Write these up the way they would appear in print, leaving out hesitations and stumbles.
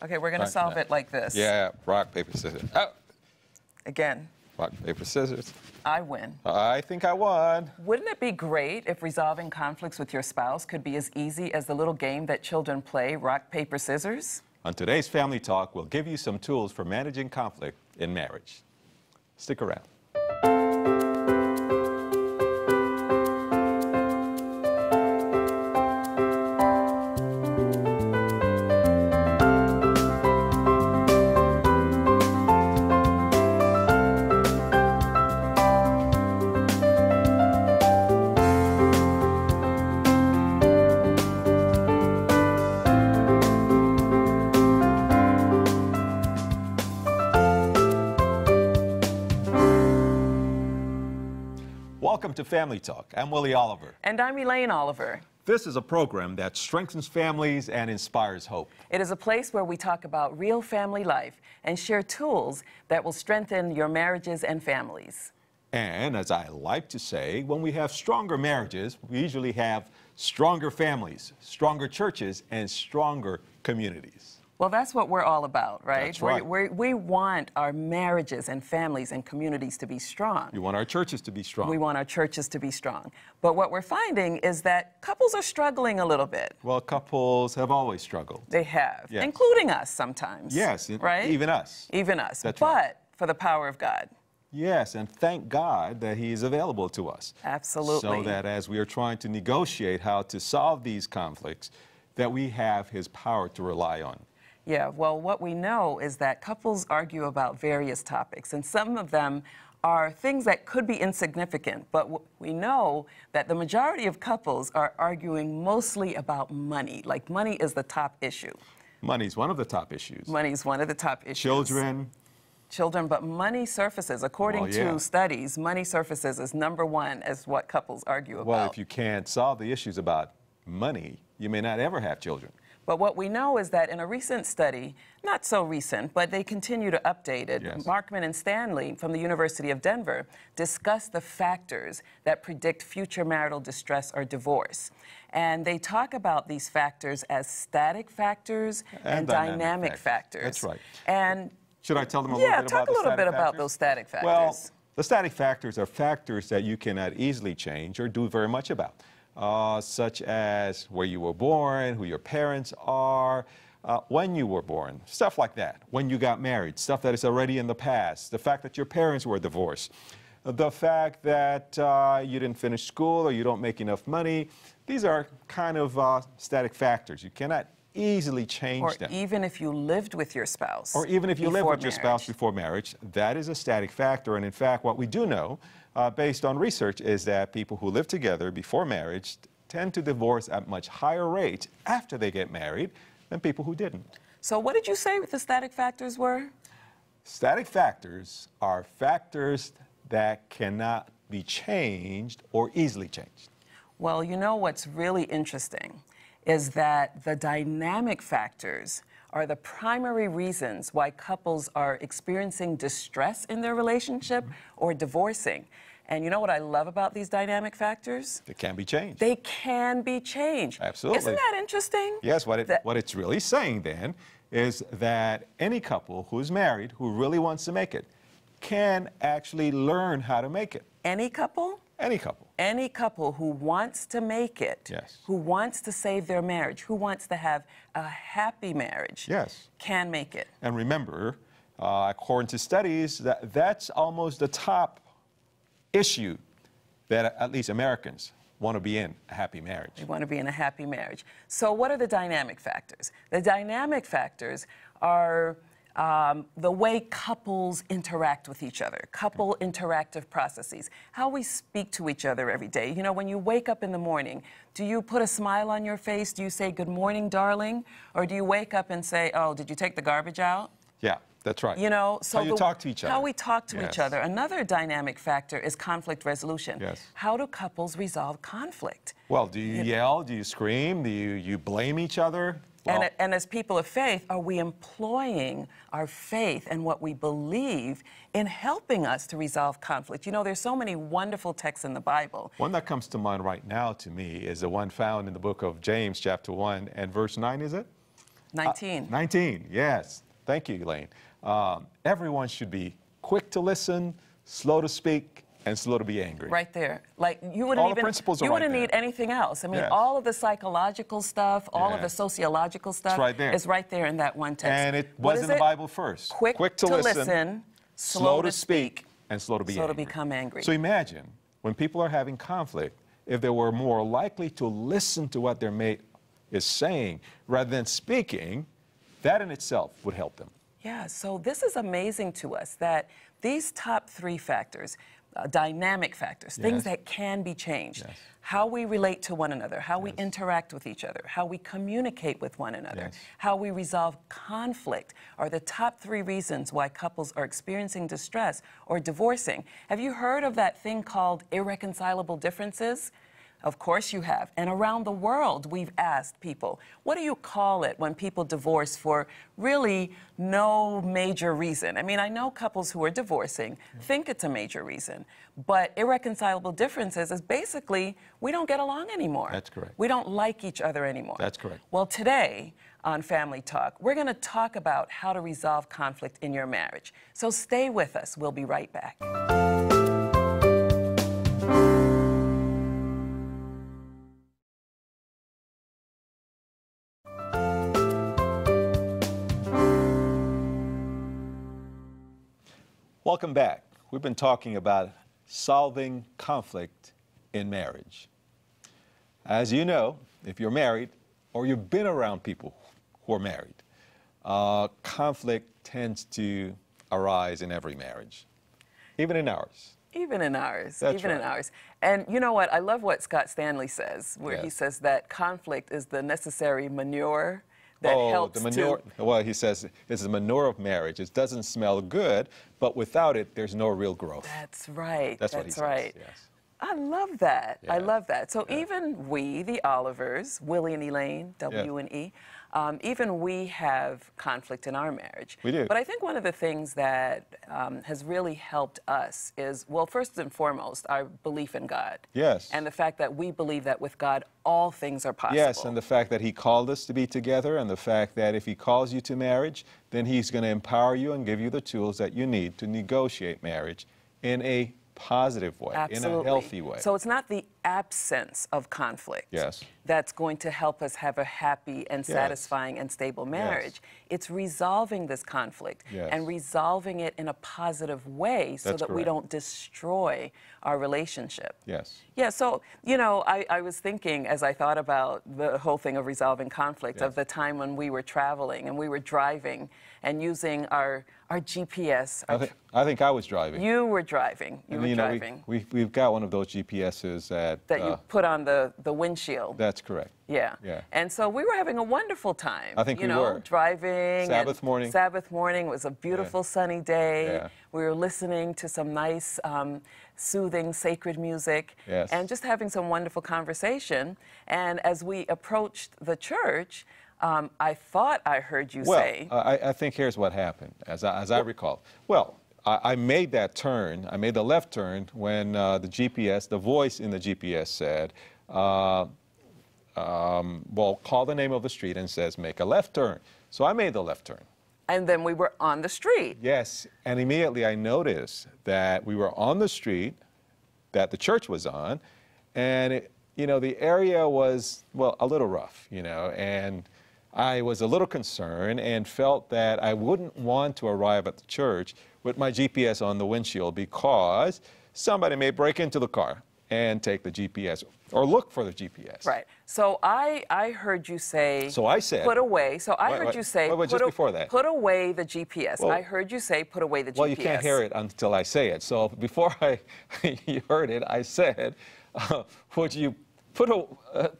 Okay, we're going to solve it like this. Yeah, rock, paper, scissors. Oh, Again, rock, paper, scissors. I win. I think I won. Wouldn't it be great if resolving conflicts with your spouse could be as easy as the little game that children play, rock, paper, scissors? On today's Family Talk, we'll give you some tools for managing conflict in marriage. Stick around. Welcome to Family Talk. I'm Willie Oliver. And I'm Elaine Oliver. This is a program that strengthens families and inspires hope. It is a place where we talk about real family life and share tools that will strengthen your marriages and families. And as I like to say, when we have stronger marriages, we usually have stronger families, stronger churches, and stronger communities. Well, that's what we're all about, right? That's right. We want our marriages and families and communities to be strong. We want our churches to be strong. We want our churches to be strong. But what we're finding is that couples are struggling a little bit. Well, couples have always struggled. They have, Yes. including us sometimes. Yes, right? Even us. Even us. That's but right. for the power of God. Yes, and thank God that He is available to us. Absolutely. So that as we are trying to negotiate how to solve these conflicts, that we have His power to rely on. Yeah, well, what we know is that couples argue about various topics, and some of them are things that could be insignificant, but we know that the majority of couples are arguing mostly about money. Like, money is the top issue. Money is one of the top issues. Money is one of the top issues. Children, but money surfaces. According to studies, money surfaces as #1 as what couples argue about. Well, if you can't solve the issues about money, you may not ever have children. But what we know is that in a recent study, not so recent, but they continue to update it, Yes. Markman and Stanley from the University of Denver discuss the factors that predict future marital distress or divorce. And they talk about these factors as static factors and dynamic factors. That's right. And should I tell them a little bit about the talk a little bit about factors? those static factors. Well, the static factors are factors that you cannot easily change or do very much about. Such as where you were born, who your parents are, when you were born, stuff like that. When you got married, stuff that is already in the past. The fact that your parents were divorced. The fact that you didn't finish school or you don't make enough money. These are kind of static factors. You cannot easily change them. Or even if you lived with your spouse. Or even if you lived with your spouse marriage. before marriage, that is a static factor. And in fact, what we do know, based on research, is that people who live together before marriage tend to divorce at much higher rates after they get married than people who didn't. So what did you say the static factors were? Static factors are factors that cannot be changed or easily changed. Well, you know what's really interesting is that the dynamic factors are the primary reasons why couples are experiencing distress in their relationship or divorcing. And you know what I love about these dynamic factors? They can be changed. They can be changed. Absolutely. Isn't that interesting? Yes, what it's really saying then is that any couple who's married who really wants to make it can actually learn how to make it. Any couple? Any couple. Any couple who wants to make it, Yes. who wants to save their marriage, who wants to have a happy marriage, Yes. can make it. And remember, according to studies, that's almost the top issue that at least Americans want to be in, a happy marriage. They want to be in a happy marriage. So what are the dynamic factors? The dynamic factors are the way couples interact with each other, couple interactive processes, how we speak to each other every day. You know, when you wake up in the morning, do you put a smile on your face? Do you say, "Good morning, darling"? Or do you wake up and say, "Oh, did you take the garbage out"? Yeah, that's right. You know, so how you talk to each other. How we talk to Yes. each other. Another dynamic factor is conflict resolution. Yes. How do couples resolve conflict? Well, do you yell? Do you scream? Do you blame each other? Well, And as people of faith, are we employing our faith and what we believe in helping us to resolve conflict? You know, there's so many wonderful texts in the Bible. one that comes to mind right now to me is the one found in the book of James, chapter 1 and verse 9, is it? 19. 19, yes. Thank you, Elaine. Everyone should be quick to listen, slow to speak, and slow to be angry. Right there. Like you wouldn't All the even principles are you right wouldn't there. need anything else. I mean, Yes. all of the psychological stuff, all of the Yes. sociological stuff right there. is right there in that one text. And it What was is in the it? Bible first. Quick to listen, slow to speak, and slow to be slow to angry. become angry. So imagine when people are having conflict, if they were more likely to listen to what their mate is saying rather than speaking, that in itself would help them. Yeah, so this is amazing to us that these top 3 factors, dynamic factors, things Yes. that can be changed, Yes. how we relate to one another, how we Yes. interact with each other, how we communicate with one another, Yes. how we resolve conflict are the top 3 reasons why couples are experiencing distress or divorcing. Have you heard of that thing called irreconcilable differences? Of course you have. And around the world, we've asked people, what do you call it when people divorce for really no major reason? I mean, I know couples who are divorcing think it's a major reason, but irreconcilable differences is basically we don't get along anymore. That's correct. We don't like each other anymore. That's correct. Well, today on Family Talk, we're going to talk about how to resolve conflict in your marriage. So stay with us. We'll be right back. Welcome back. We've been talking about solving conflict in marriage. As you know, if you're married or you've been around people who are married, conflict tends to arise in every marriage, even in ours. Even in ours. That's even in right. ours. And you know what? I love what Scott Stanley says, where he Yes. says that conflict is the necessary manure that helps the manure. Well, he says it's the manure of marriage. It doesn't smell good, but without it, there's no real growth. That's right. That's what he says, right. yes. I love that. I Yeah. love that. So even we, the Olivers, Willie and Elaine, W and E, even we have conflict in our marriage. We do. But I think one of the things that has really helped us is, well, first and foremost, our belief in God. Yes. And the fact that we believe that with God, all things are possible. Yes, and the fact that he called us to be together, and the fact that if he calls you to marriage, then he's going to empower you and give you the tools that you need to negotiate marriage in a positive way, Absolutely. in a healthy way. So it's not the absence of conflict Yes. that's going to help us have a happy and Yes. satisfying and stable marriage. It's resolving this conflict Yes. and resolving it in a positive way so That's that we correct. don't destroy our relationship. Yes. Yeah, so, you know, I was thinking as I thought about the whole thing of resolving conflict of Yes. the time when we were traveling and we were driving and using our GPS. I think I was driving. You were driving. You And, were you know, driving. we've got one of those GPSs That you put on the windshield. That's correct. Yeah. Yeah. And so we were having a wonderful time. I think you we know, were. driving. Sabbath and morning. Sabbath morning. It was a beautiful sunny day. Yeah. We were listening to some nice, soothing, sacred music. Yes. And just having some wonderful conversation. And as we approached the church, I thought I heard you say. I think here's what happened, as I recall. Well, I made that turn. I made the left turn when the GPS, the voice in the GPS said, well, call the name of the street and says, make a left turn. So I made the left turn. And then we were on the street. Yes, and immediately I noticed that we were on the street that the church was on, and the area was, well, a little rough, and I was a little concerned and felt that I wouldn't want to arrive at the church with my GPS on the windshield because somebody may break into the car and take the GPS or look for the GPS. Right. So I heard you say. So I said. Put away. So I heard you say. Wait, just before that. Put away the GPS. Well, I heard you say. Put away the GPS. Well, you can't hear it until I say it. So before you heard it, I said, would you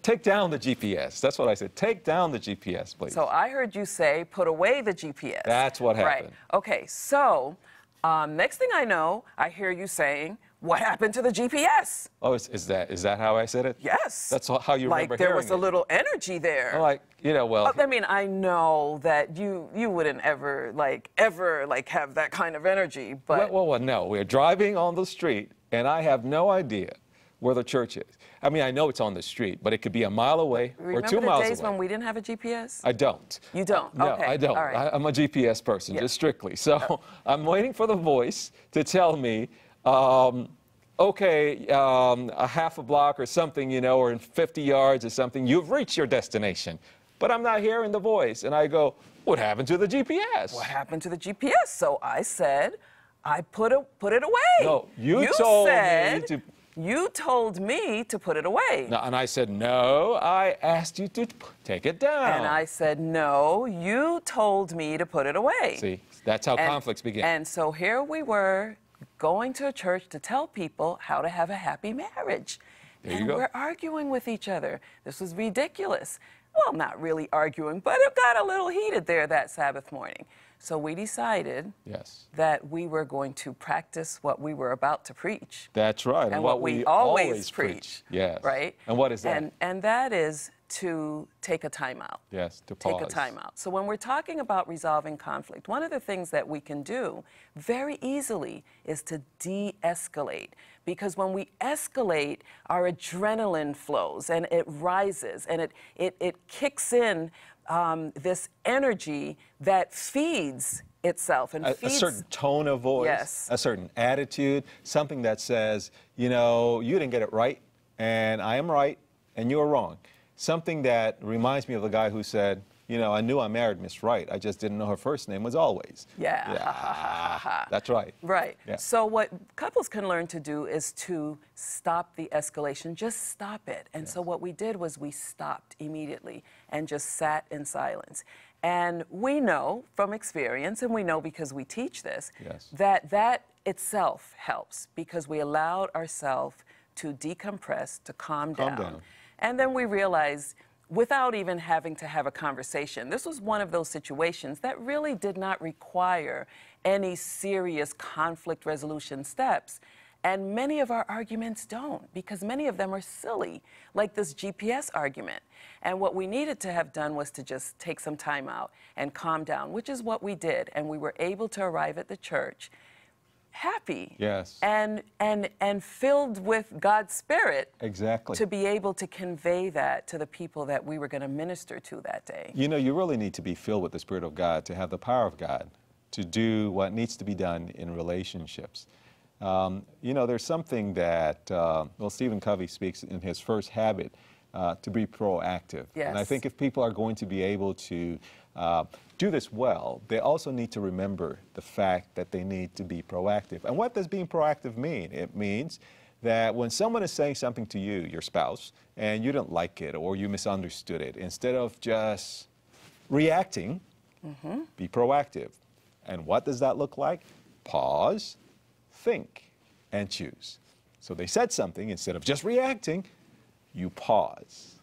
take down the GPS? That's what I said. Take down the GPS, please. So I heard you say. Put away the GPS. That's what happened. Right. Okay. So next thing I know, I hear you saying, "What happened to the GPS?" Oh, is that how I said it? Yes. That's how you remember Like there hearing was a little energy there. it. Like, well. I mean, I know that you wouldn't ever have that kind of energy, but Well, no. We're driving on the street, and I have no idea where the church is. I mean, I know it's on the street, but it could be a mile away or 2 miles away. Remember the days when we didn't have a GPS? I don't. You don't? No, Okay. I don't. All right. I'm a GPS person, Yeah. just strictly. So I'm waiting for the voice to tell me, okay, a half a block or something, you know, or in 50 yards or something, you've reached your destination. But I'm not hearing the voice. And I go, what happened to the GPS? What happened to the GPS? So I said, I put it away. No, you told me to. You told me to put it away. No, and I said, no, I asked you to take it down. And I said, no, you told me to put it away. See, that's how conflicts begin. And so here we were going to a church to tell people how to have a happy marriage. There you go. We're arguing with each other. This was ridiculous. Well, not really arguing, but it got a little heated there that Sabbath morning. So we decided that we were going to practice what we were about to preach. That's right. And what we always preach. Yes. Right? And what is that? And that is to take a time out. Yes, to pause. Take a time out. So when we're talking about resolving conflict, one of the things that we can do very easily is to de-escalate. Because when we escalate, our adrenaline flows and it rises and it kicks in this energy that feeds itself and feeds a certain tone of voice, a certain attitude, something that says, you know, you didn't get it right, and I am right, and you're wrong. Something that reminds me of the guy who said, you know, I knew I married Miss Right, I just didn't know her first name was Always. Yeah. That's right. Right. Yeah. So what couples can learn to do is to stop the escalation, just stop it. And so what we did was we stopped immediately and just sat in silence. And we know from experience, and we know because we teach this, that itself helps because we allowed ourselves to decompress, to calm down. And then we realized, without even having to have a conversation, this was one of those situations that really did not require any serious conflict resolution steps. And many of our arguments don't, because many of them are silly, like this GPS argument. And what we needed to have done was to just take some time out and calm down, which is what we did. And we were able to arrive at the church happy and filled with God's Spirit to be able to convey that to the people that we were going to minister to that day. You know, you really need to be filled with the Spirit of God to have the power of God to do what needs to be done in relationships. You know, there's something that, well, Stephen Covey speaks in his first habit, to be proactive. And I think if people are going to be able to do this well, they also need to remember the fact that they need to be proactive. And what does being proactive mean? It means that when someone is saying something to you, your spouse, and you don't like it or you misunderstood it, instead of just reacting, be proactive. And what does that look like? Pause, think, and choose. So they said something, instead of just reacting, you pause,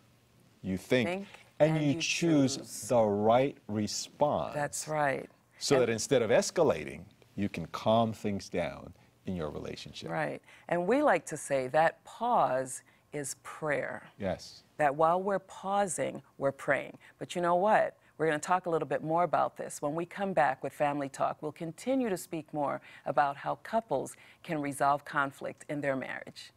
you think and you choose the right response. That's right. So that instead of escalating, you can calm things down in your relationship. Right. And we like to say that pause is prayer. Yes. That while we're pausing, we're praying. But you know what? We're going to talk a little bit more about this. When we come back with Family Talk, we'll continue to speak more about how couples can resolve conflict in their marriage.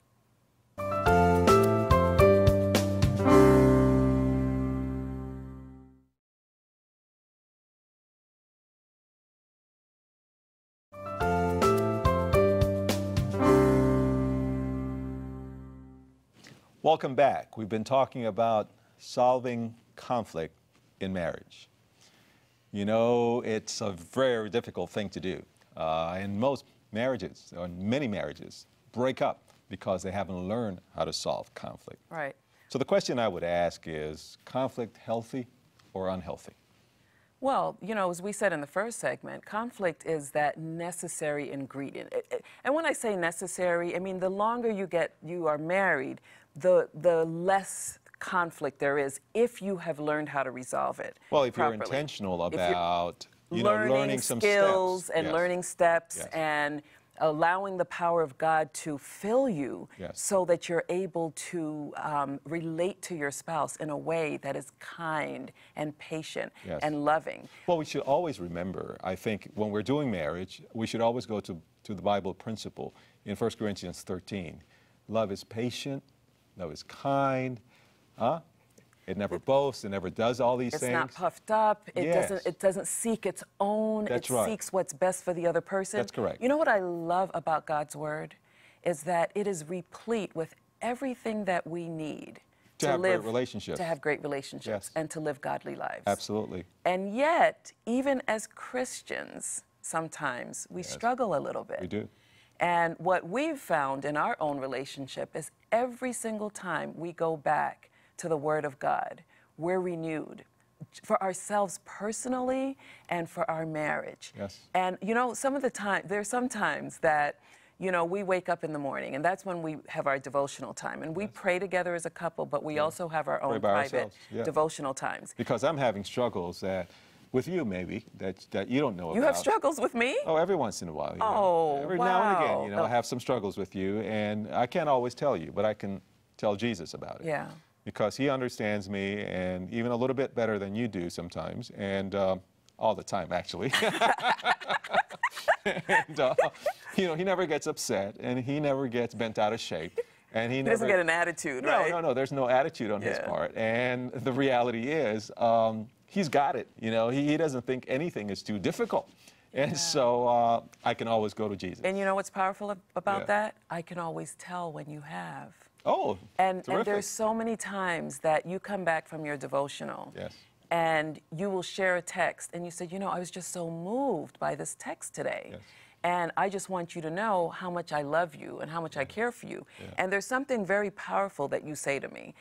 Welcome back. We've been talking about solving conflict in marriage. You know, it's a very difficult thing to do. And most marriages, or many marriages, break up because they haven't learned how to solve conflict. Right. So the question I would ask is, conflict healthy or unhealthy? Well, you know, as we said in the first segment, conflict is that necessary ingredient. And when I say necessary, I mean the longer you are married, the less conflict there is if you have learned how to resolve it. Well, if properly. you're intentional about learning some skills steps. And learning steps and allowing the power of God to fill you so that you're able to relate to your spouse in a way that is kind and patient and loving. Well, we should always remember, I think, when we're doing marriage, we should always go to the Bible principle in 1 Corinthians 13. Love is patient. Love is kind. Huh? It never boasts. It never does all these things. It's not puffed up. Yes. It doesn't seek its own. That's it right. seeks what's best for the other person. That's correct. You know what I love about God's word is that it is replete with everything that we need to have great relationships. To have great relationships, yes, and to live godly lives. Absolutely. And yet, even as Christians, sometimes we yes, struggle a little bit. We do. And what we've found in our own relationship is every single time we go back to the Word of God, we're renewed for ourselves personally and for our marriage. Yes. And you know, there's some times that, you know, we wake up in the morning, and that's when we have our devotional time. And we yes, pray together as a couple, but we also have our own private devotional times. Because I'm having struggles that, with you maybe, that you don't know about. You have struggles with me? Oh, every once in a while. Oh, every wow. now and again, you know, I have some struggles with you, and I can't always tell you, but I can tell Jesus about it. Yeah. Because he understands me, and even a little bit better than you do sometimes, and all the time, actually. And, you know, he never gets upset, and he never gets bent out of shape. And he doesn't get an attitude, right? No, there's no attitude on his part. And the reality is, he's got it. You know, he doesn't think anything is too difficult. And so I can always go to Jesus. And you know what's powerful about that? I can always tell when you have. Oh, and there's so many times that you come back from your devotional. Yes. And you will share a text, and you said, you know, I was just so moved by this text today. Yes. And I just want you to know how much I love you and how much I care for you. Yeah. And there's something very powerful that you say to me.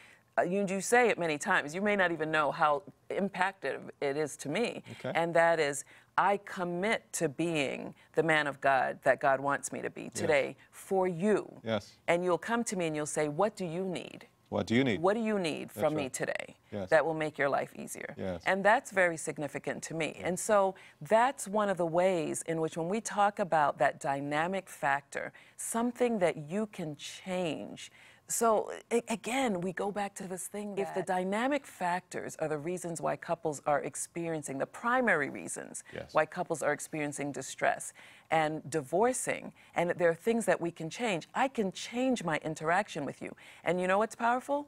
You say it many times. You may not even know how impactful it is to me. Okay. And that is, I commit to being the man of God that God wants me to be today for you. Yes. And you'll come to me and you'll say, what do you need? What do you need? What do you need from me today that will make your life easier? Yes. And that's very significant to me. And so that's one of the ways in which when we talk about that dynamic factor, something that you can change. So again, we go back to this thing that if the dynamic factors are the reasons why couples are experiencing, the primary reasons why couples are experiencing distress and divorcing, and there are things that we can change, I can change my interaction with you. And you know what's powerful?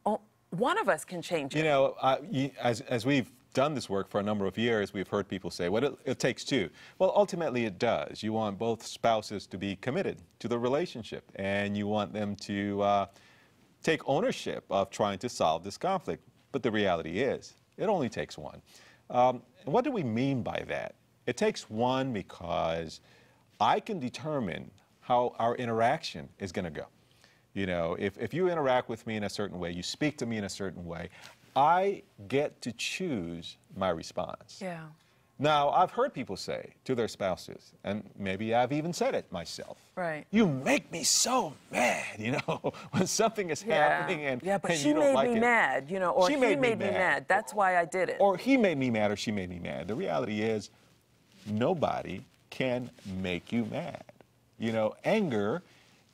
Oh, one of us can change it. You know, as we've done this work for a number of years, we've heard people say, well, it takes two. Well, ultimately it does. You want both spouses to be committed to the relationship, and you want them to take ownership of trying to solve this conflict. But the reality is, it only takes one. And what do we mean by that? It takes one because I can determine how our interaction is going to go. You know, if you interact with me in a certain way, you speak to me in a certain way, I get to choose my response. Yeah. Now, I've heard people say to their spouses, and maybe I've even said it myself, right? You make me so mad, you know, when something is happening and but and she you don't made like me it. mad, you know, or she he made me mad. That's why I did it. Or he made me mad, or she made me mad. The reality is, nobody can make you mad. You know, anger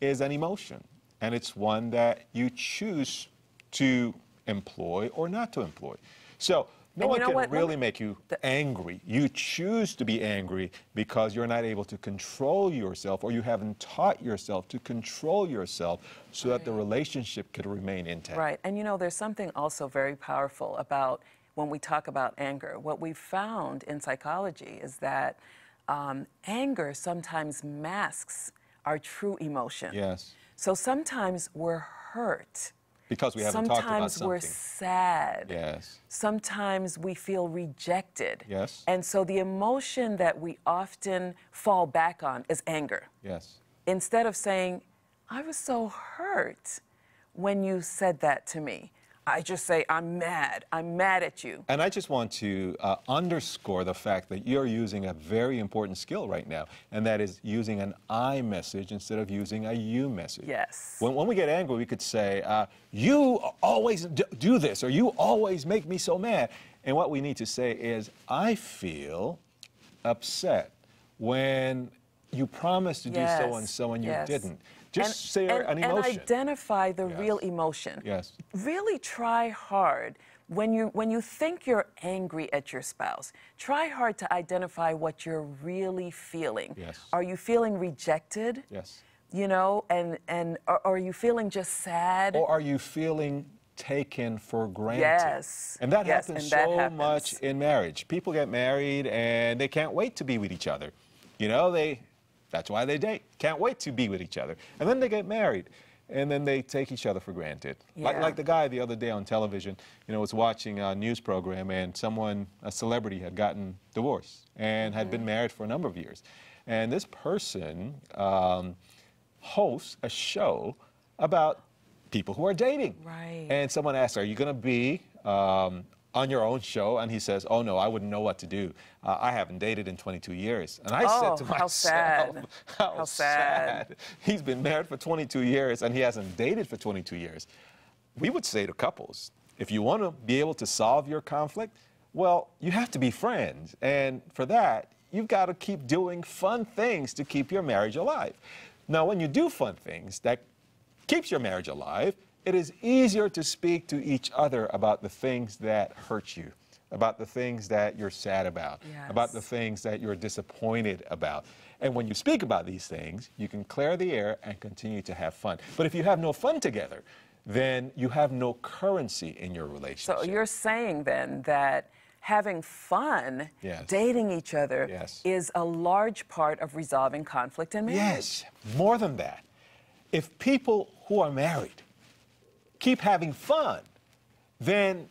is an emotion, and it's one that you choose to employ or not to employ. So no one can really make you angry. You choose to be angry because you're not able to control yourself, or you haven't taught yourself to control yourself so that the relationship could remain intact. Right. And you know, there's something also very powerful about when we talk about anger. What we've found in psychology is that anger sometimes masks our true emotion. Yes. So sometimes we're hurt. Because we haven't talked about something. Sometimes we're sad. Yes. Sometimes we feel rejected. Yes. And so the emotion that we often fall back on is anger. Yes. Instead of saying, I was so hurt when you said that to me. I just say, I'm mad at you. And I just want to underscore the fact that you're using a very important skill right now, and that is using an I message instead of using a you message. Yes. When we get angry, we could say, you always do this, or you always make me so mad. And what we need to say is, I feel upset when you promised to do so and so and you didn't. Just say an emotion. And identify the real emotion. Yes. Really try hard. When you think you're angry at your spouse, try hard to identify what you're really feeling. Yes. Are you feeling rejected? Yes. you know, and are you feeling just sad? Or are you feeling taken for granted? Yes. And that Yes, happens and that so happens. much in marriage. People get married and they can't wait to be with each other. You know, that's why they date. Can't wait to be with each other. And then they get married. And then they take each other for granted. Yeah. Like the guy the other day on television, you know, was watching a news program, and a celebrity had gotten divorced and had been married for a number of years. And this person hosts a show about people who are dating. Right. And someone asked, are you going to be on your own show? And he says, oh, no, I wouldn't know what to do. I haven't dated in 22 years. And I said to myself, how sad. How sad. He's been married for 22 years and he hasn't dated for 22 years. We would say to couples, if you want to be able to solve your conflict, well, you have to be friends. And for that, you've got to keep doing fun things to keep your marriage alive. Now, when you do fun things that keeps your marriage alive, it is easier to speak to each other about the things that hurt you, about the things that you're sad about, about the things that you're disappointed about. And when you speak about these things, you can clear the air and continue to have fun. But if you have no fun together, then you have no currency in your relationship. So you're saying then that having fun, dating each other, is a large part of resolving conflict in marriage? Yes, more than that. If people who are married keep having fun, then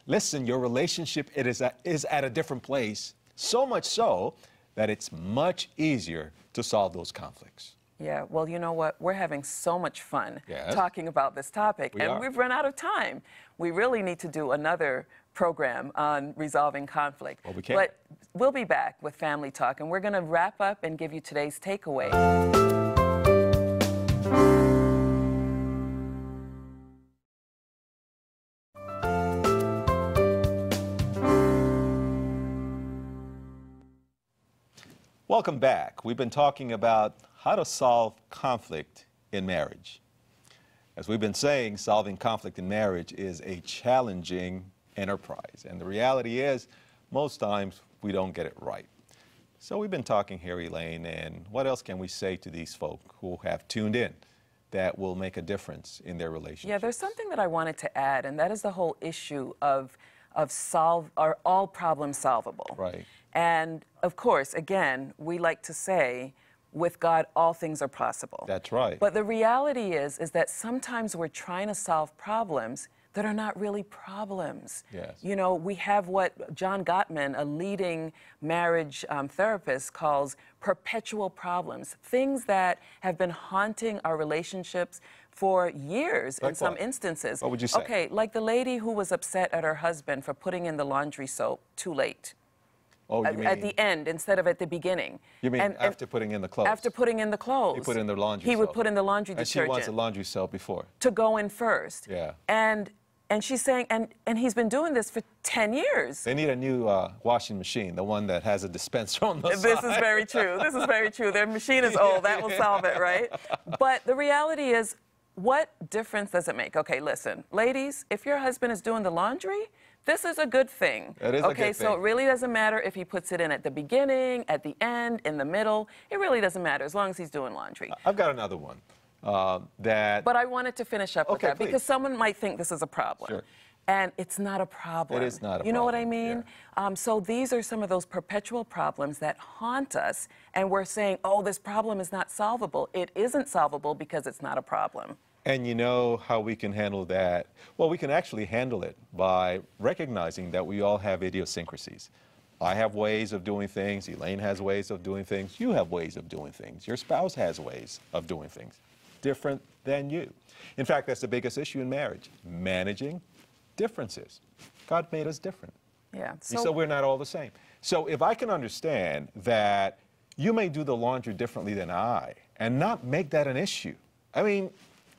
listen, your relationship is at a different place, so much so that it's much easier to solve those conflicts. Yeah, well, you know what? We're having so much fun talking about this topic, we've run out of time. We really need to do another program on resolving conflict. Well, we can. But we'll be back with Family Talk, and we're going to wrap up and give you today's takeaway. Welcome back. We've been talking about how to solve conflict in marriage. As we've been saying, solving conflict in marriage is a challenging enterprise. And the reality is, most times we don't get it right. So we've been talking here, Elaine, and what else can we say to these folk who have tuned in that will make a difference in their relationship? Yeah, there's something that I wanted to add, and that is the whole issue of are all problems solvable? Right. And of course, again, we like to say, with God, all things are possible. That's right. But the reality is that sometimes we're trying to solve problems that are not really problems. Yes. You know, we have what John Gottman, a leading marriage therapist, calls perpetual problems, things that have been haunting our relationships for years in some instances. What would you say? Okay, like the lady who was upset at her husband for putting in the laundry soap too late. Oh, you mean at the end instead of at the beginning. You mean after putting in the clothes? After putting in the clothes. He put in the laundry soap. He would put in the laundry and detergent. she wants a laundry soap before. To go in first. Yeah. And she's saying, and he's been doing this for 10 years. They need a new washing machine, the one that has a dispenser on the side. This is very true. This is very true. Their machine is old. That will solve it, right? But the reality is, what difference does it make? Okay, listen, ladies, if your husband is doing the laundry, this is a good thing. It is a good thing. Okay, so it really doesn't matter if he puts it in at the beginning, at the end, in the middle. It really doesn't matter as long as he's doing laundry. I've got another one. But I wanted to finish up with that because someone might think this is a problem. Sure. And it's not a problem. It is not a problem. You know what I mean? Yeah. So these are some of those perpetual problems that haunt us, and we're saying, oh, this problem is not solvable. It isn't solvable because it's not a problem. And you know how we can handle that? Well, we can actually handle it by recognizing that we all have idiosyncrasies. I have ways of doing things. Elaine has ways of doing things. You have ways of doing things. Your spouse has ways of doing things different than you. In fact, that's the biggest issue in marriage, managing differences. God made us different. Yeah. So we're not all the same. So if I can understand that you may do the laundry differently than I and not make that an issue. I mean,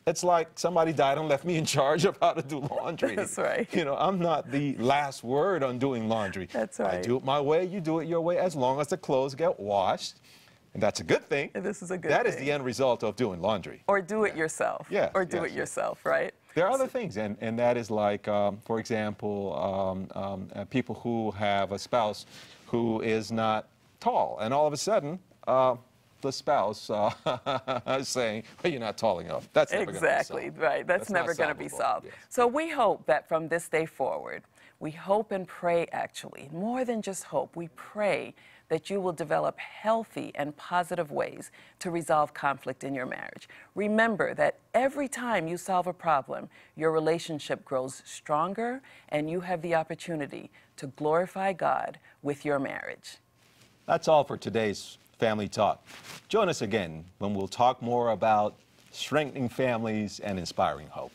it's like somebody died and left me in charge of how to do laundry. That's right. You know, I'm not the last word on doing laundry. That's right. I do it my way, you do it your way, as long as the clothes get washed. And that's a good thing. And this is a good That thing. is the end result of doing laundry. Or do it yourself. Yeah. Or do it yourself, right? There are other things, and that is like, for example, people who have a spouse who is not tall, and all of a sudden, the the spouse saying, well, you're not tall enough. That's never going to be Exactly, solved. right. That's never going to be solvable. solved. Yes. So we hope that from this day forward, we hope and pray actually, more than just hope, we pray that you will develop healthy and positive ways to resolve conflict in your marriage. Remember that every time you solve a problem, your relationship grows stronger and you have the opportunity to glorify God with your marriage. That's all for today's Family Talk. Join us again when we'll talk more about strengthening families and inspiring hope.